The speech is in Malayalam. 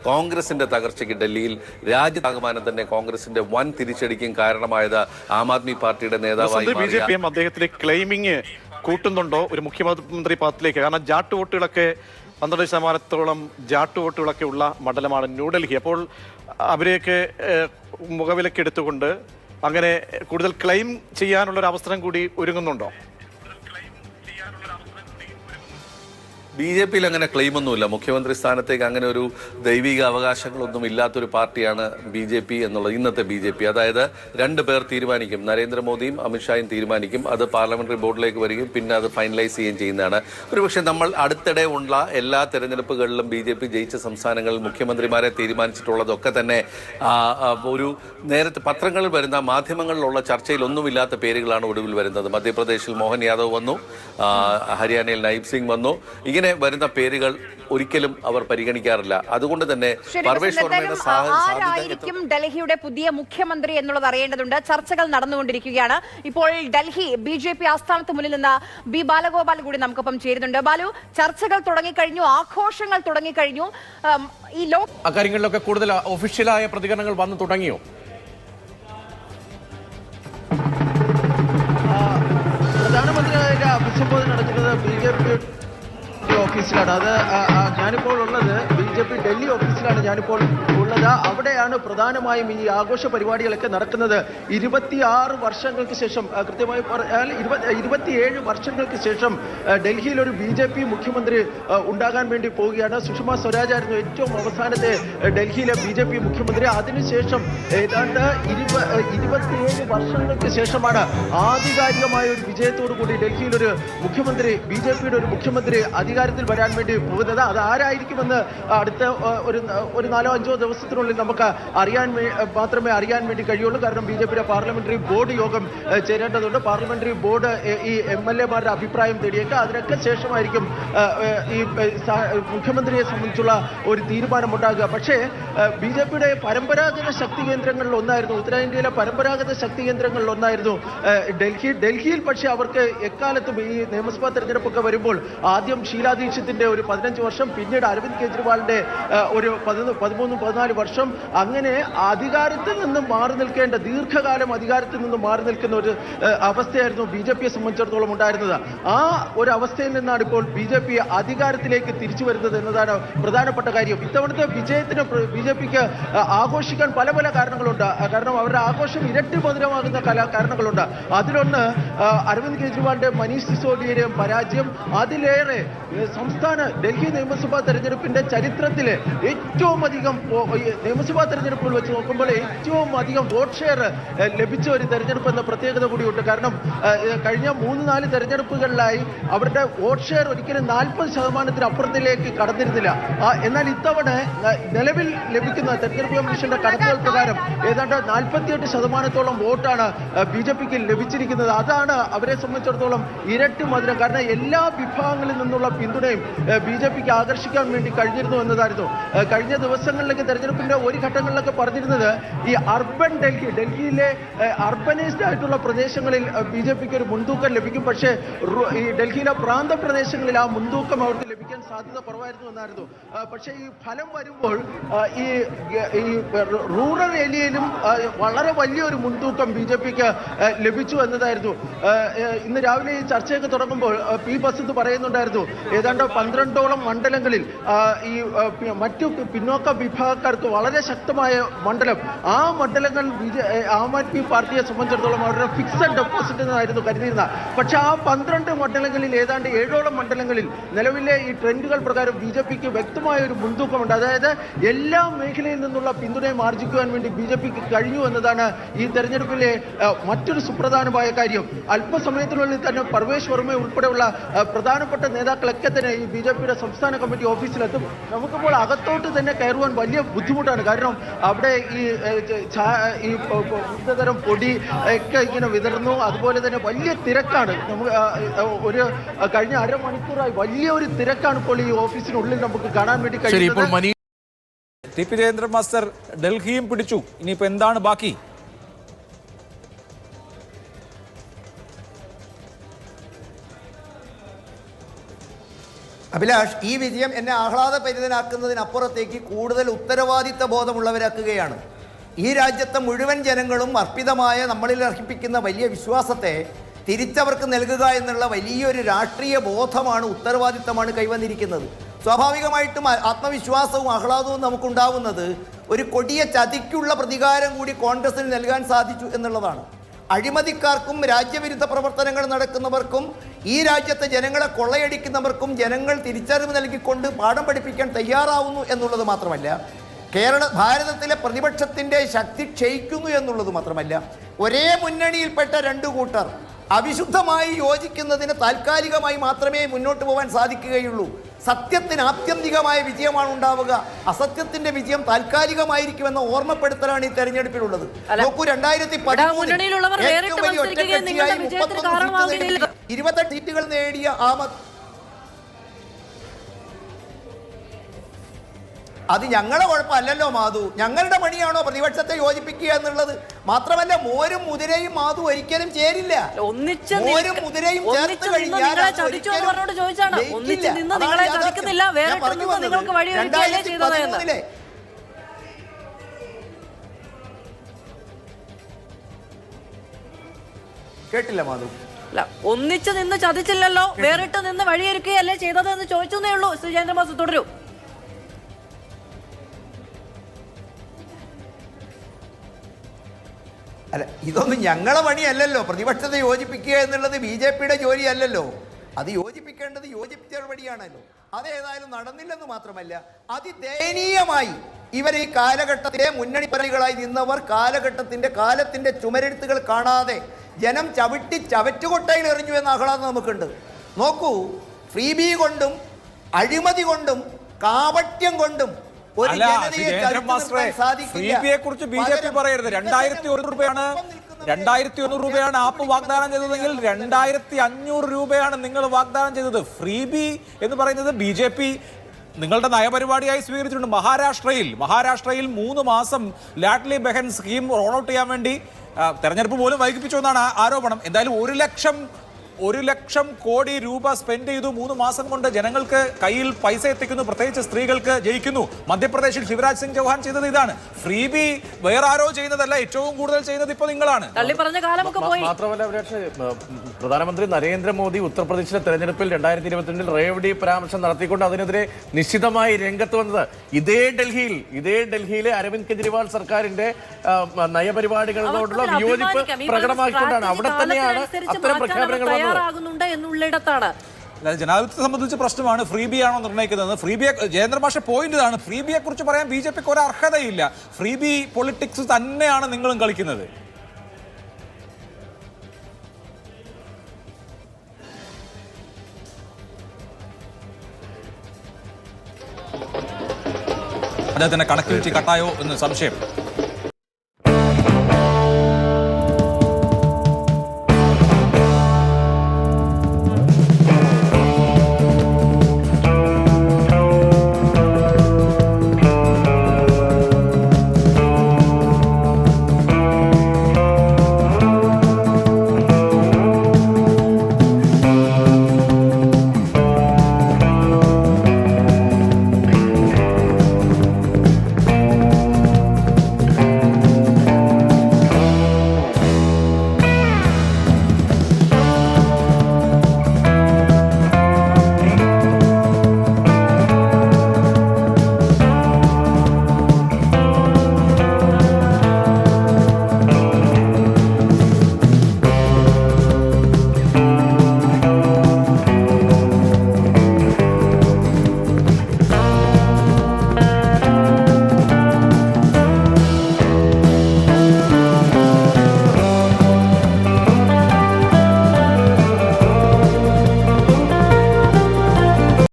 കോൺഗ്രസിന്റെ തകർച്ചയ്ക്ക് ഡൽഹിയിൽ രാജ്യത്താകമാനം തന്നെ കോൺഗ്രസിന്റെ വൻ തിരിച്ചടിക്കും കാരണമായത് ആം ആദ്മി പാർട്ടിയുടെ നേതാവായി ബിജെപി അദ്ദേഹത്തിന്റെ ക്ലെയിമിംഗ് കൂട്ടുന്നുണ്ടോ ഒരു മുഖ്യമന്ത്രി പദത്തിലേക്ക്? കാരണം ജാട്ട് വോട്ടുകളൊക്കെ 12% ജാട്ട് വോട്ടുകളൊക്കെ ഉള്ള മണ്ഡലമാണ് ന്യൂഡൽഹി. അപ്പോൾ അവരെയൊക്കെ മുഖവിലക്കെടുത്തുകൊണ്ട് അങ്ങനെ കൂടുതൽ ക്ലെയിം ചെയ്യാനുള്ള ഒരു അവസരം കൂടി ഒരുങ്ങുന്നുണ്ടോ? ബി.ജെ.പിയിൽ അങ്ങനെ ക്ലെയിമൊന്നുമില്ല. മുഖ്യമന്ത്രി സ്ഥാനത്തേക്ക് അങ്ങനെ ഒരു ദൈവിക അവകാശങ്ങളൊന്നും ഇല്ലാത്തൊരു പാർട്ടിയാണ് ബി.ജെ.പി എന്നുള്ളത്. ഇന്നത്തെ ബി.ജെ.പി അതായത് 2 പേർ തീരുമാനിക്കും, നരേന്ദ്രമോദിയും അമിത്ഷായും തീരുമാനിക്കും, അത് പാർലമെന്ററി ബോർഡിലേക്ക് വരികയും പിന്നെ അത് ഫൈനലൈസ് ചെയ്യുകയും ചെയ്യുന്നതാണ്. ഒരുപക്ഷെ നമ്മൾ അടുത്തിടെ ഉള്ള എല്ലാ തെരഞ്ഞെടുപ്പുകളിലും ബി.ജെ.പി ജയിച്ച സംസ്ഥാനങ്ങളിൽ മുഖ്യമന്ത്രിമാരെ തീരുമാനിച്ചിട്ടുള്ളതൊക്കെ തന്നെ ഒരു നേരത്തെ പത്രങ്ങളിൽ വരുന്ന മാധ്യമങ്ങളിലുള്ള ചർച്ചയിൽ ഒന്നുമില്ലാത്ത പേരുകളാണ് ഒടുവിൽ വരുന്നത്. മധ്യപ്രദേശിൽ മോഹൻ യാദവ് വന്നു, ഹരിയാനയിൽ നൈബ് സിംഗ് വന്നു. ഇങ്ങനെ വരുന്ന പേരുകൾ ഒരിക്കലും അവർ പരിഗണിക്കാറില്ല. അതുകൊണ്ട് തന്നെ ആരായിരിക്കും ഡൽഹിയുടെ പുതിയ മുഖ്യമന്ത്രി എന്നുള്ളത് അറിയേണ്ടതുണ്ട്. ചർച്ചകൾ നടന്നുകൊണ്ടിരിക്കുകയാണ്. ഇപ്പോൾ ഡൽഹി ബി.ജെ.പി ആസ്ഥാനത്ത് മുന്നിൽ നിന്ന് ബി ബാലഗോപാൽ കൂടി നമുക്കൊപ്പം ചേരുന്നുണ്ട്. ബാലു, ചർച്ചകൾ തുടങ്ങിക്കഴിഞ്ഞു, ആഘോഷങ്ങൾ തുടങ്ങിക്കഴിഞ്ഞു. ഈ അക്കാര്യങ്ങളിലൊക്കെ കൂടുതൽ ഒഫീഷ്യലായ പ്രതികരണങ്ങൾ വന്നു തുടങ്ങിയോ? പ്രധാനമന്ത്രിയുടെ അഭിസംബോധന നടക്കുന്നത് ബി.ജെ.പി ഓഫീസിലാണ്. അത് ഞാനിപ്പോൾ ഉള്ളത് ബി.ജെ.പി ഡൽഹി ഓഫീസിലാണ് ഞാനിപ്പോൾ ഉള്ളത്. അവിടെയാണ് പ്രധാനമായും ഈ ആഘോഷ പരിപാടികളൊക്കെ നടക്കുന്നത്. 26 വർഷങ്ങൾക്ക് ശേഷം, കൃത്യമായി പറഞ്ഞാൽ 27 വർഷങ്ങൾക്ക് ശേഷം ഡൽഹിയിൽ ഒരു ബി.ജെ.പി മുഖ്യമന്ത്രി ഉണ്ടാകാൻ വേണ്ടി പോവുകയാണ്. സുഷമ സ്വരാജ് ആയിരുന്നു ഏറ്റവും അവസാനത്തെ ഡൽഹിയിലെ ബി.ജെ.പി മുഖ്യമന്ത്രി. അതിനുശേഷം ഏതാണ്ട് 27 വർഷങ്ങൾക്ക് ശേഷമാണ് ആധികാരികമായ ഒരു വിജയത്തോടു കൂടി ഡൽഹിയിൽ ഒരു മുഖ്യമന്ത്രി, ബി.ജെ.പിയുടെ ഒരു മുഖ്യമന്ത്രി അധികാരത്തിൽ വരാൻ വേണ്ടി പോകുന്നത്. അത് ആരായിരിക്കുമെന്ന് അടുത്ത ഒരു 4-5 ദിവസത്തിനുള്ളിൽ നമുക്ക് മാത്രമേ അറിയാൻ വേണ്ടി കഴിയുള്ളൂ. കാരണം ബി.ജെ.പിയുടെ പാർലമെന്ററി ബോർഡ് യോഗം ചേരേണ്ടതുണ്ട്. പാർലമെന്ററി ബോർഡ് ഈ എം.എൽ.എമാരുടെ അഭിപ്രായം തേടിയേക്ക് അതിനൊക്കെ ശേഷമായിരിക്കും ഈ മുഖ്യമന്ത്രിയെ സംബന്ധിച്ചുള്ള ഒരു തീരുമാനമുണ്ടാകുക. പക്ഷേ ബി.ജെ.പിയുടെ പരമ്പരാഗത ശക്തി കേന്ദ്രങ്ങളിൽ ഒന്നായിരുന്നു, ഉത്തരേന്ത്യയിലെ പരമ്പരാഗത ശക്തി കേന്ദ്രങ്ങളിൽ ഒന്നായിരുന്നു ഡൽഹിയിൽ. പക്ഷേ അവർക്ക് എക്കാലത്തും ഈ നിയമസഭാ തെരഞ്ഞെടുപ്പൊക്കെ വരുമ്പോൾ ആദ്യം ഷീലാ ദീക്ഷിത്തിന്റെ ഒരു 15 വർഷം, പിന്നീട് അരവിന്ദ് കെജ്രിവാളിന്റെ ഒരു 13-14 വർഷം, അങ്ങനെ അധികാരത്തിൽ നിന്ന് മാറി നിൽക്കേണ്ട, ദീർഘകാലം അധികാരത്തിൽ നിന്ന് മാറി നിൽക്കുന്ന ഒരു അവസ്ഥയായിരുന്നു ബി.ജെ.പിയെ സംബന്ധിച്ചിടത്തോളം ഉണ്ടായിരുന്നത്. ആ ഒരു അവസ്ഥയിൽ നിന്നാണ് ഇപ്പോൾ ബി.ജെ.പി അധികാരത്തിലേക്ക് തിരിച്ചു വരുന്നത് എന്നതാണ് പ്രധാനപ്പെട്ട കാര്യം. ഇത്തവണത്തെ വിജയത്തിന് ബി.ജെ.പിക്ക് ആഘോഷിക്കാൻ പല പല കാരണങ്ങളുണ്ട്. കാരണം അവരുടെ ആഘോഷം ഇരട്ടി മധുരമാകുന്ന കാരണങ്ങളുണ്ട്. അതിലൊന്ന് അരവിന്ദ് കെജ്രിവാളിന്റെ മനീഷ് സിസോദിയുടെയും പരാജയം. അതിലേറെ സംസ്ഥാന ഡൽഹി നിയമസഭാ തെരഞ്ഞെടുപ്പിന്റെ ചരിത്രത്തിലെ ഏറ്റവും അധികം നിയമസഭാ തെരഞ്ഞെടുപ്പുകൾ വെച്ച് നോക്കുമ്പോൾ ഏറ്റവും അധികം വോട്ട് ഷെയർ ലഭിച്ച ഒരു തെരഞ്ഞെടുപ്പ് എന്ന പ്രത്യേകത കൂടിയുണ്ട്. കാരണം കഴിഞ്ഞ 3-4 തെരഞ്ഞെടുപ്പുകളിലായി അവരുടെ വോട്ട് ഷെയർ ഒരിക്കലും 40% അപ്പുറത്തിലേക്ക് കടന്നിരുന്നില്ല. എന്നാൽ ഇത്തവണ നിലവിൽ ലഭിക്കുന്ന തെരഞ്ഞെടുപ്പ് കമ്മീഷന്റെ കണക്കുകൾ പ്രകാരം ഏതാണ്ട് 48% വോട്ടാണ് ബി.ജെ.പിക്ക് ലഭിച്ചിരിക്കുന്നത്. അതാണ് അവരെ സംബന്ധിച്ചിടത്തോളം ഇരട്ടി മധുരം. കാരണം എല്ലാ വിഭാഗങ്ങളിൽ നിന്നുള്ള പിന്തുണയും ബി.ജെ.പിക്ക് ആകർഷിക്കാൻ വേണ്ടി കഴിഞ്ഞിരുന്നു എന്നതായിരുന്നു. കഴിഞ്ഞ ദിവസങ്ങളിലൊക്കെ തെരഞ്ഞെടുപ്പിന്റെ ഒരു ഘട്ടങ്ങളിലൊക്കെ പറഞ്ഞിരുന്നത് ഈ അർബൻ ഡൽഹിയിലെ അർബനൈസ്ഡ് ആയിട്ടുള്ള പ്രദേശങ്ങളിൽ ബി.ജെ.പിക്ക് ഒരു മുൻതൂക്കം ലഭിക്കും. പക്ഷേ ഈ ഡൽഹിയിലെ പ്രാന്ത പ്രദേശങ്ങളിൽ ആ മുൻതൂക്കം അവർക്ക് ലഭിക്കാൻ സാധ്യത കുറവായിരുന്നു എന്നായിരുന്നു. പക്ഷേ ഈ ഫലം വരുമ്പോൾ ഈ റൂറൽ ഏരിയയിലും വളരെ വലിയൊരു മുൻതൂക്കം ബി.ജെ.പിക്ക് ലഭിച്ചു എന്നതായിരുന്നു. ഇന്ന് രാവിലെ ഈ ചർച്ചയൊക്കെ തുടങ്ങുമ്പോൾ പി ബസന്ത് പറയുന്നുണ്ടായിരുന്നു ഏതാണ്ട് 12ഓളം മണ്ഡലങ്ങളിൽ ഈ മറ്റു പിന്നോക്ക വിഭാഗക്കാർക്ക് വളരെ ശക്തമായ മണ്ഡലം, ആ മണ്ഡലങ്ങൾ ആം ആദ്മി പാർട്ടിയെ സംബന്ധിച്ചിടത്തോളം അവരുടെ ഫിക്സഡ് ഡെപ്പോസിറ്റ് എന്നായിരുന്നു കരുതിയിരുന്നത്. പക്ഷെ ആ 12 മണ്ഡലങ്ങളിൽ ഏതാണ്ട് 7ഓളം മണ്ഡലങ്ങളിൽ നിലവിലെ ഈ ട്രെൻഡുകൾ പ്രകാരം ബി.ജെ.പിക്ക് വ്യക്തമായ ഒരു മുൻതൂക്കമുണ്ട്. അതായത് എല്ലാ മേഖലയിൽ നിന്നുള്ള പിന്തുണയും ആർജിക്കുവാൻ വേണ്ടി ബി.ജെ.പിക്ക് കഴിഞ്ഞു എന്നതാണ് ഈ തെരഞ്ഞെടുപ്പിലെ മറ്റൊരു സുപ്രധാനമായ കാര്യം. അല്പസമയത്തിനുള്ളിൽ തന്നെ പർവേഷ് വർമ്മ ഉൾപ്പെടെയുള്ള പ്രധാനപ്പെട്ട നേതാക്കളൊക്കെ തന്നെ ഈ ബി.ജെ.പിയുടെ സംസ്ഥാന കമ്മിറ്റി ഓഫീസിലെത്തും. നമുക്കിപ്പോൾ അകത്തോട്ട് തന്നെ കയറുവാൻ വലിയ ബുദ്ധിമുട്ടാണ്. കാരണം അവിടെ ഈ വിവിധതരം പൊടി ഒക്കെ ഇങ്ങനെ വിതറുന്നു. അതുപോലെ തന്നെ വലിയ തിരക്കാണ്. നമുക്ക് ഒരു കഴിഞ്ഞ അരമണിക്കൂറായി വലിയ ഒരു തിരക്കാണ് ഇപ്പോൾ ഈ ഓഫീസിനുള്ളിൽ നമുക്ക് കാണാൻ വേണ്ടി കഴിയുന്നത്. ടി.പി. രവീന്ദ്രൻ മാസ്റ്റർ, ഡൽഹിയും പിടിച്ചു, ഇനിയിപ്പോൾ എന്താണ് ബാക്കി? അഭിലാഷ്, ഈ വിജയം എന്നെ ആഹ്ലാദഭരിതനാക്കുന്നതിനപ്പുറത്തേക്ക് കൂടുതൽ ഉത്തരവാദിത്ത ബോധമുള്ളവരാക്കുകയാണ്. ഈ രാജ്യത്തെ മുഴുവൻ ജനങ്ങളും അർപ്പിതമായ നമ്മളിൽ അർപ്പിക്കുന്ന വലിയ വിശ്വാസത്തെ തിരിച്ചവർക്ക് നൽകുക എന്നുള്ള വലിയൊരു രാഷ്ട്രീയ ബോധമാണ്, ഉത്തരവാദിത്തമാണ് കൈവന്നിരിക്കുന്നത്. സ്വാഭാവികമായിട്ടും ആത്മവിശ്വാസവും ആഹ്ലാദവും നമുക്കുണ്ടാവുന്നത് ഒരു കൊടിയ ചതിക്കുള്ള പ്രതികാരം കൂടി കോൺഗ്രസിന് നൽകാൻ സാധിച്ചു എന്നുള്ളതാണ്. അഴിമതിക്കാർക്കും രാജ്യവിരുദ്ധ പ്രവർത്തനങ്ങൾ നടക്കുന്നവർക്കും ഈ രാജ്യത്തെ ജനങ്ങളെ കൊള്ളയടിക്കുന്നവർക്കും ജനങ്ങൾ തിരിച്ചറിവ് നൽകിക്കൊണ്ട് പാഠം പഠിപ്പിക്കാൻ തയ്യാറാവുന്നു എന്നുള്ളത് മാത്രമല്ല, ഭാരതത്തിലെ പ്രതിപക്ഷത്തിൻ്റെ ശക്തി ക്ഷയിക്കുന്നു എന്നുള്ളത് മാത്രമല്ല, ഒരേ മുന്നണിയിൽപ്പെട്ട രണ്ടു കൂട്ടർ അവിശുദ്ധമായി യോജിക്കുന്നതിന് താൽക്കാലികമായി മാത്രമേ മുന്നോട്ട് പോകാൻ സാധിക്കുകയുള്ളൂ. സത്യത്തിന് ആത്യന്തികമായ വിജയമാണ് ഉണ്ടാവുക, അസത്യത്തിന്റെ വിജയം താൽക്കാലികമായിരിക്കുമെന്ന ഓർമ്മപ്പെടുത്തലാണ് ഈ തെരഞ്ഞെടുപ്പിലുള്ളത്. നോക്കൂ, 2013 28 സീറ്റുകൾ നേടിയ അത് ഞങ്ങളുടെ കുഴപ്പമല്ലല്ലോ മാധു, ഞങ്ങളുടെ പണിയാണോ പ്രതിപക്ഷത്തെ യോജിപ്പിക്കുക എന്നുള്ളത്? മാത്രമല്ല, മോരും മുതിരയും മാധു ഒരിക്കലും ചേരില്ല. മോരും മുതിരയും ചേർത്ത് കഴിഞ്ഞാൽ കേട്ടില്ല മാധു. ഒന്നിച്ചു നിന്ന് ചതിച്ചില്ലല്ലോ, വേറിട്ട് നിന്ന് വഴിയൊരുക്കുകയല്ലേ ചെയ്തത് എന്ന് ചോദിച്ചേ ഉള്ളൂ. സുരേന്ദ്രബാബു തുടരൂ. അല്ല, ഇതൊന്നും ഞങ്ങളെ പണിയല്ലല്ലോ. പ്രതിപക്ഷത്തെ യോജിപ്പിക്കുക എന്നുള്ളത് BJPയുടെ ജോലിയല്ലല്ലോ. അത് യോജിപ്പിക്കേണ്ടത് യോജിപ്പിച്ച പണിയാണല്ലോ. അതേതായാലും നടന്നില്ലെന്ന് മാത്രമല്ല, അതിദയനീയമായി ഇവർ ഈ കാലഘട്ടത്തിലെ മുന്നണി പരകളായി നിന്നവർ കാലത്തിന്റെ ചുമരെഴുത്തുകൾ കാണാതെ ജനം ചവറ്റുകൊട്ടയിൽ എറിഞ്ഞു എന്ന ആഹ്ലാദം നമുക്കുണ്ട്. നോക്കൂ, ഫ്രീബി കൊണ്ടും അഴിമതി കൊണ്ടും കാപട്യം കൊണ്ടും കുറിച്ച് BJP പറയരുത്. 2100 രൂപയാണ് ആപ്പ് വാഗ്ദാനം ചെയ്തതെങ്കിൽ 2500 രൂപയാണ് നിങ്ങൾ വാഗ്ദാനം ചെയ്തത്. ഫ്രീബി എന്ന് പറയുന്നത് BJP നിങ്ങളുടെ നയപരിപാടിയായി സ്വീകരിച്ചിട്ടുണ്ട്. മഹാരാഷ്ട്രയിൽ 3 മാസം Ladli Behen scheme role out ചെയ്യാൻ വേണ്ടി തെരഞ്ഞെടുപ്പ് പോലും വൈകിപ്പിച്ചു എന്നാണ് ആരോപണം. എന്തായാലും 1 ലക്ഷം കോടി രൂപ സ്പെൻഡ് ചെയ്തു. 3 മാസം കൊണ്ട് ജനങ്ങൾക്ക് കയ്യിൽ പൈസ എത്തിക്കുന്നു, പ്രത്യേകിച്ച് സ്ത്രീകൾക്ക് ജയിക്കുന്നു. മധ്യപ്രദേശിൽ ശിവരാജ് സിംഗ് ചൗഹാൻ ചെയ്തത് ഇതാണ്. ഫ്രീബി വേറെ ആരോ ചെയ്യുന്നതല്ല, ഏറ്റവും കൂടുതൽ ചെയ്യുന്നത് ഇപ്പോൾ നിങ്ങളാണ്. മാത്രമല്ല പ്രധാനമന്ത്രി നരേന്ദ്രമോദി ഉത്തർപ്രദേശിലെ തെരഞ്ഞെടുപ്പിൽ 2022 റേവഡി പരാമർശം നടത്തിക്കൊണ്ട് അതിനെതിരെ നിശ്ചിതമായി രംഗത്ത് വന്നത് ഇതേ ഡൽഹിയിലെ അരവിന്ദ് കെജ്രിവാൾ സർക്കാരിന്റെ നയപരിപാടികളോടുള്ള വിയോജിപ്പ് പ്രകടമാക്കിക്കൊണ്ടാണ്. അവിടെ തന്നെയാണ് അത്തരം പ്രഖ്യാപനങ്ങൾ എന്നുള്ളിടത്താണ് ജനാധിപത്യത്തെ സംബന്ധിച്ച പ്രശ്നമാണ് ഫ്രീബി ആണോ നിർണ്ണയിക്കുന്നത്. ഫ്രീബിയെ ജയേന്ദ്ര മാഷ പോയിന്റ് ഇതാണ്. ഫ്രീബിയെ കുറിച്ച് പറയാൻ BJPക്ക് ഒരു അർഹതയില്ല. ഫ്രീബി പൊളിറ്റിക്സ് തന്നെയാണ് നിങ്ങളും കളിക്കുന്നത്. അദ്ദേഹത്തിന്റെ കണക്ടിവിറ്റി കട്ടായോ എന്ന് സംശയം.